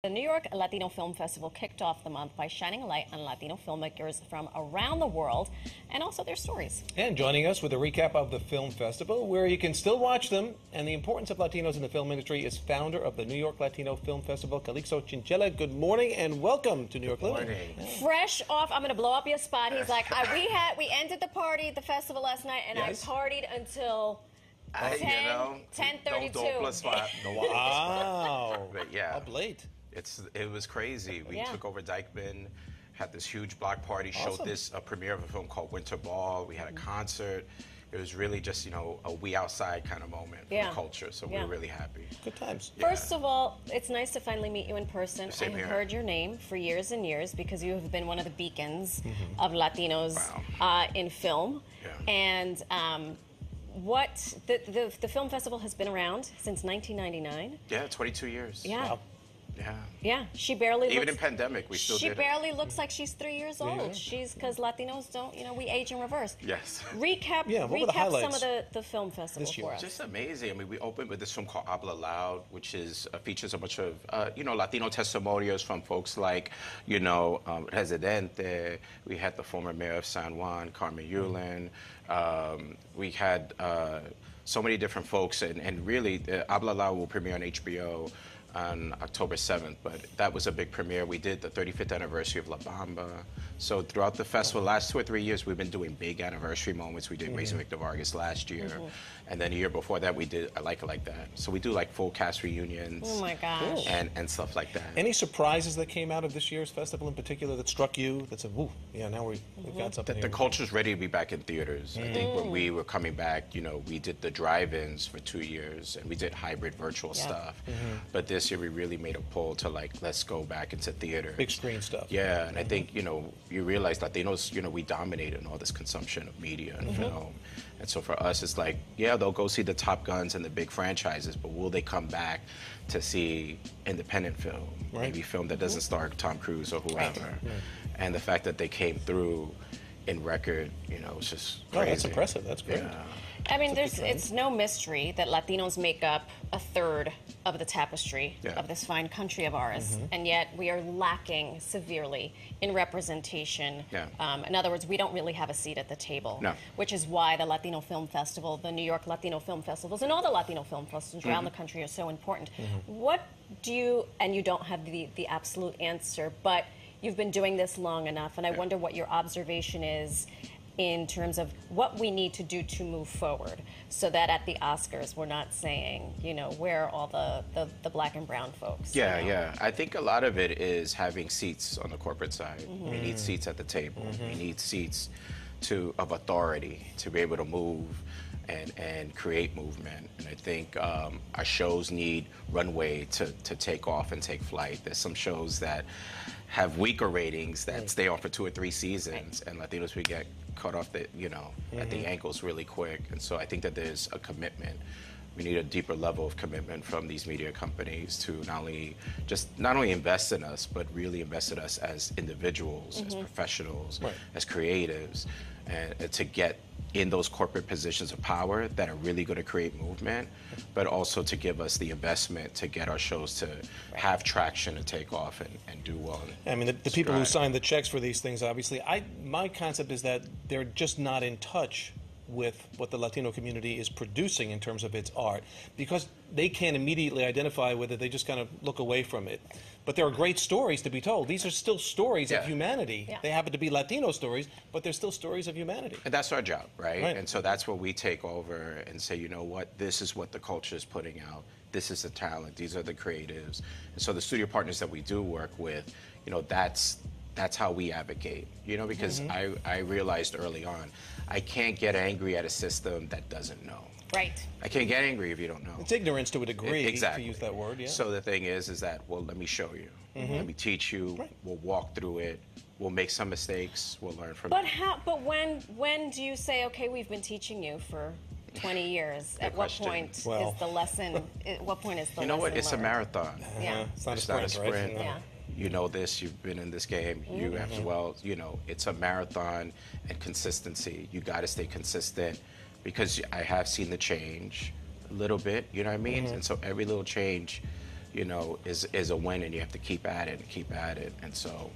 The New York Latino Film Festival kicked off the month by shining a light on Latino filmmakers from around the world and also their stories. And joining us with a recap of the film festival, where you can still watch them, and the importance of Latinos in the film industry, is founder of the New York Latino Film Festival, Calixto Chinchilla. Good morning and welcome to New York Living. Fresh off, I'm going to blow up your spot. He's like, we ended the party at the festival last night, and Yes. I partied until 10:32. Don't plus five. Wow. But yeah, Up late. it was crazy. We Yeah. took over Dyckman, had this huge block party, Awesome. showed this a premiere of a film called Winter Ball. We had a concert. It was really just, a we outside kind of moment for Yeah. the culture. So Yeah. we're really happy. Good times. Yeah. First of all, it's nice to finally meet you in person. Same I here. have heard your name for years and years because you have been one of the beacons of Latinos in film. Yeah. And the film festival has been around since 1999. Yeah, 22 years. Yeah. Wow. Yeah. Yeah, she barely Even looks, in pandemic, we still she did barely looks like she's 3 years old. Yeah. She's because Latinos don't, we age in reverse. Yes. Recap, Yeah, what were the recap some highlights of the film festival this year? for us. Just amazing. I mean, we opened with this film called Habla Loud, which is features a bunch of Latino testimonials from folks like Residente. We had the former mayor of San Juan, Carmen Yulin. We had so many different folks, and really, Habla Loud will premiere on HBO on October 7th, but that was a big premiere. We did the 35th anniversary of La Bamba. So throughout the festival, last 2 or 3 years, we've been doing big anniversary moments. We did Raising Victor Vargas last year, and then the year before that, we did I Like It Like That. So we do like full cast reunions Oh my gosh. and stuff like that. Any surprises that came out of this year's festival in particular that struck you? That said, "Woo, yeah, now we've got something The here." culture's ready to be back in theaters. I think when we were coming back, we did the drive-ins for 2 years, and we did hybrid virtual stuff. But this year, we really made a pull to let's go back into theater. Big screen stuff. Yeah, and I think, you realize Latinos, we dominate in all this consumption of media and film. And so for us, it's like, yeah, they'll go see the Top Guns and the big franchises, but will they come back to see independent film? Right. Maybe film that doesn't star Tom Cruise or whoever. And the fact that they came through in record, it's just crazy. Oh, that's impressive. That's great. Yeah. I mean, it's no mystery that Latinos make up a third of the tapestry of this fine country of ours, and yet we are lacking severely in representation. Yeah. In other words, we don't really have a seat at the table, No. which is why the Latino Film Festival, the New York Latino Film Festivals, and all the Latino film festivals around the country are so important. What do you, and you don't have the absolute answer, but you've been doing this long enough, and I wonder what your observation is in terms of what we need to do to move forward so that at the Oscars we're not saying, where are all the black and brown folks? Yeah, yeah. I think a lot of it is having seats on the corporate side. We need seats at the table. We need seats of authority to be able to move and create movement. And I think our shows need runway to take off and take flight. There's some shows that have weaker ratings that stay on for 2 or 3 seasons, and Latinos we get caught off at the ankles really quick. And so I think that there's a commitment. We need a deeper level of commitment from these media companies to not only invest in us, but really invest in us as individuals, as professionals, as creatives, and to get in those corporate positions of power that are really going to create movement, but also to give us the investment to get our shows to have traction and take off and do well. I mean, the people who sign the checks for these things, obviously, my concept is that they're just not in touch with what the Latino community is producing in terms of its art, because they can't immediately identify with it. They just kind of look away from it. But there are great stories to be told. These are still stories of humanity. Yeah. They happen to be Latino stories, but they're still stories of humanity. And that's our job, right? And so that's what we take over and say, you know what, this is what the culture is putting out. This is the talent. These are the creatives. And so the studio partners that we do work with, that's how we advocate, because I realized early on, I can't get angry at a system that doesn't know. Right. I can't get angry if you don't know. It's ignorance to a degree, exactly. to use that word, yeah. So the thing is that, well, let me show you. Let me teach you. We'll walk through it. We'll make some mistakes. We'll learn from it. But when do you say, okay, we've been teaching you for 20 years? At what point is the lesson? At what point is the lesson? You know what? It's learned? A marathon. Yeah. It's not It's a not a sprint, sprint. right? Yeah. You know this, you've been in this game, you as well, it's a marathon and consistency. You got to stay consistent, because I have seen the change a little bit, you know what I mean? And so every little change you know, is a win, and you have to keep at it and keep at it. And so,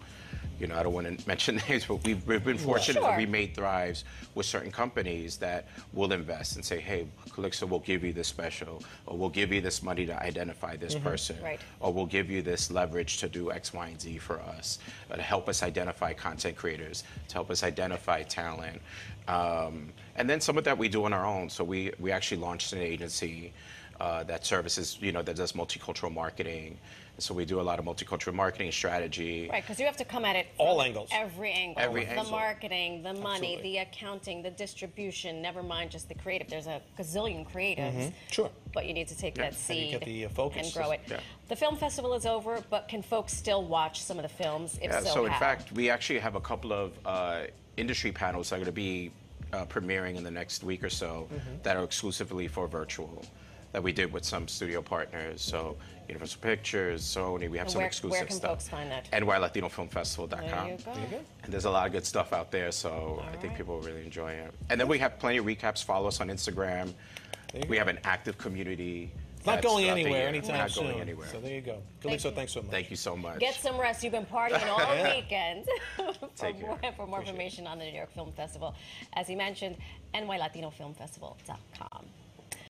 you know, I don't want to mention names, but we've been fortunate that we made thrives with certain companies that will invest and say, hey, Calixto will give you this special, or we'll give you this money to identify this person, or we'll give you this leverage to do X, Y, and Z for us, to help us identify content creators, to help us identify talent. And then some of that we do on our own. So we actually launched an agency that services, you know, that does multicultural marketing. So we do a lot of multicultural marketing strategy. Right, because you have to come at it from all angles. Every angle. Every the angle. Marketing, the money, Absolutely. the accounting, the distribution, never mind just the creative. There's a gazillion creatives. Sure. But you need to take that And seed you get the focus. and grow it. Yeah. The film festival is over, but can folks still watch some of the films? If So in how? fact, we actually have a couple of industry panels that are going to be premiering in the next week or so that are exclusively for virtual, that we did with some studio partners. So Universal Pictures, Sony, we have some exclusive where can stuff. folks find that? NYLatinoFilmFestival.com. There you go. And there's a lot of good stuff out there, so I think people will really enjoy it. And then we have plenty of recaps. Follow us on Instagram. We have an active community. It's not that's going throughout the anywhere year. anytime Not soon. going anywhere. So there you go. Calixto, thanks so much. Thank you so much. Get some rest. You've been partying all weekend. Take care. For more information on the New York Film Festival, as he mentioned, NYLatinoFilmFestival.com.